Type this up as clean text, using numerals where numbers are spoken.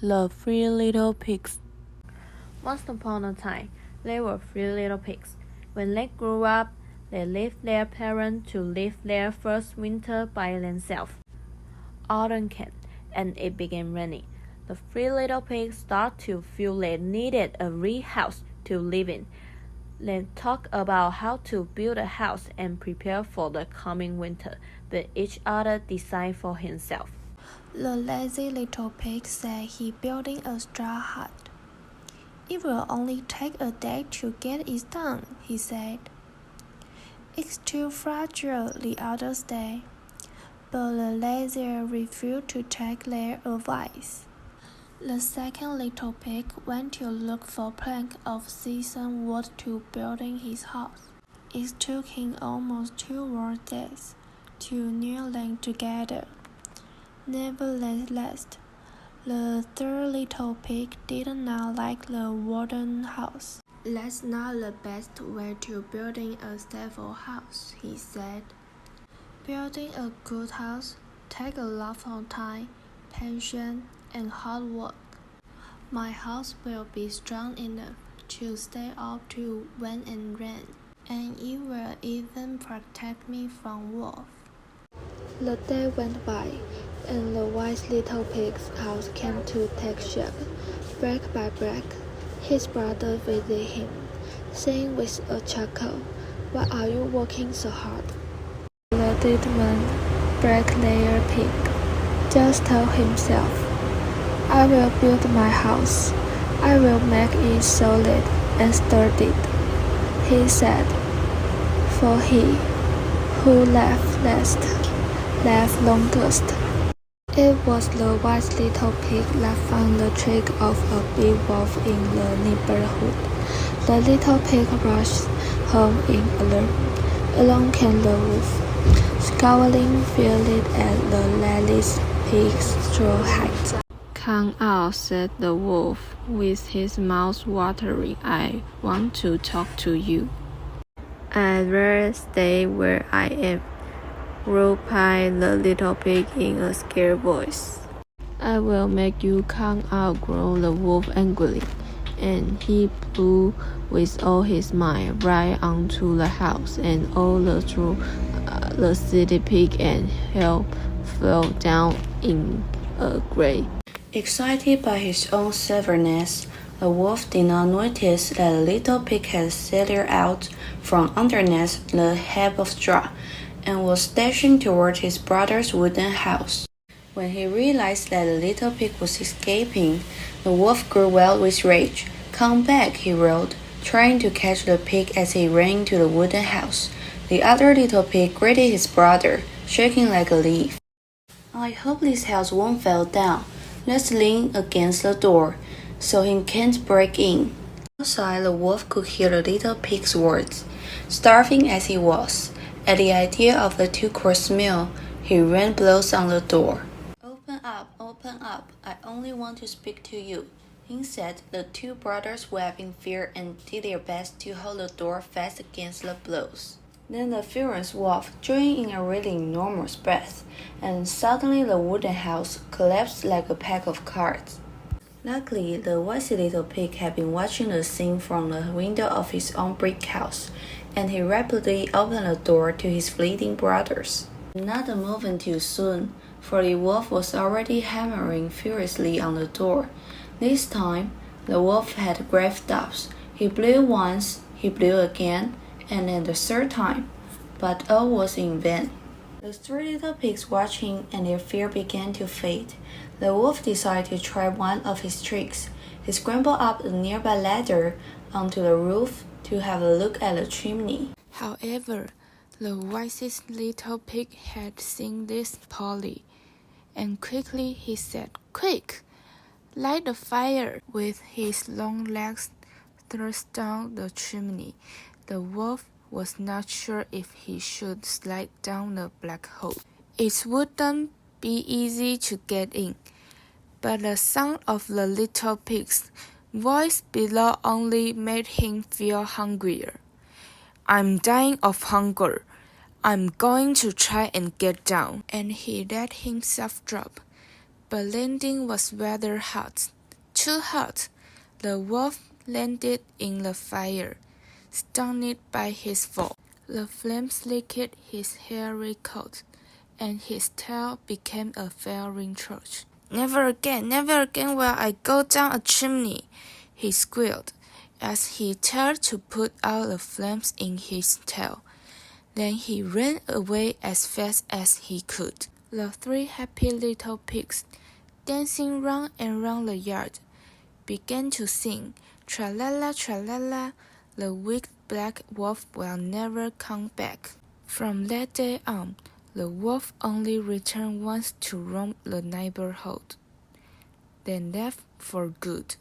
The Three Little Pigs. Once upon a time, there were three little pigs. When they grew up, they left their parents to live their first winter by themselves. Autumn came, and it began raining. The three little pigs started to feel they needed a real house to live in. They talked about how to build a house and prepare for the coming winter, but each other decided for himself. The lazy little pig said he building a straw hut. It will only take a day to get it done, he said. It's too fragile, the others said. But the lazy refused to take their advice. The second little pig went to look for planks of seasoned wood to building his house. It took him almost 2 whole days to nail them together. Nevertheless, the third little pig did not like the wooden house. That's not the best way to building a stable house, he said. Building a good house takes a lot of time, patience, and hard work. My house will be strong enough to stay up to wind and rain, and it will even protect me from wolves. The day went by, and the wise little pig's house came to take shape. Break by break, his brother visited him, saying with a chuckle, "Why are you working so hard?" The dead man, bricklayer pig, just told himself, "I will build my house. I will make it solid and sturdy," he said, for he who laughed last laughed longest. It was the wise little pig that found the trick of a big wolf in the neighborhood. The little pig rushed home in alarm. Along came the wolf, scowling fiercely at the lazy pig's straw hut. "Come out," said the wolf, with his mouth watering. "I want to talk to you." "I'd rather stay where I am," replied the little pig in a scared voice. "I will make you come out," growled the wolf angrily, and he blew with all his might right onto the house, and all the silly pig and hell fell down in a grave. Excited by his own cleverness, the wolf did not notice that the little pig had slid out from underneath the heap of straw and was dashing toward his brother's wooden house. When he realized that the little pig was escaping, the wolf grew wild with rage. "Come back," he roared, trying to catch the pig as he ran to the wooden house. The other little pig greeted his brother, shaking like a leaf. "I hope this house won't fall down. Let's lean against the door, so he can't break in." Outside, the wolf could hear the little pig's words. Starving as he was, at the idea of the 2-course meal, he ran blows on the door. Open up, I only want to speak to you." Instead, the two brothers wept in fear and did their best to hold the door fast against the blows. Then the furious wolf drew in a really enormous breath, and suddenly the wooden house collapsed like a pack of cards. Luckily, the wise little pig had been watching the scene from the window of his own brick house, and he rapidly opened the door to his fleeing brothers. Not a moment too soon, for the wolf was already hammering furiously on the door. This time, the wolf had grave doubts. He blew once, he blew again, and then the third time, but all was in vain. The three little pigs watched him, and their fear began to fade. The wolf decided to try one of his tricks. He scrambled up a nearby ladder onto the roof to have a look at the chimney. However, the wisest little pig had seen this poorly, and quickly he said, "Quick! Light the fire!" With his long legs thrust down the chimney, the wolf was not sure if he should slide down the black hole. It wouldn't be easy to get in, but the sound of the little pig's voice below only made him feel hungrier. "I'm dying of hunger. I'm going to try and get down." And he let himself drop, But landing was rather hot, too hot. The wolf landed in the fire, stunned by his fall. The flames licked his hairy coat, and his tail became a flaring torch. Never again will I go down a chimney, he squealed, as he tried to put out the flames in his tail. Then he ran away as fast as he could. The three happy little pigs, dancing round and round the yard, began to sing, "Tra-la-la, tra-la-la, the wicked black wolf will never come back." From that day on, the wolf only returned once to roam the neighborhood, then left for good.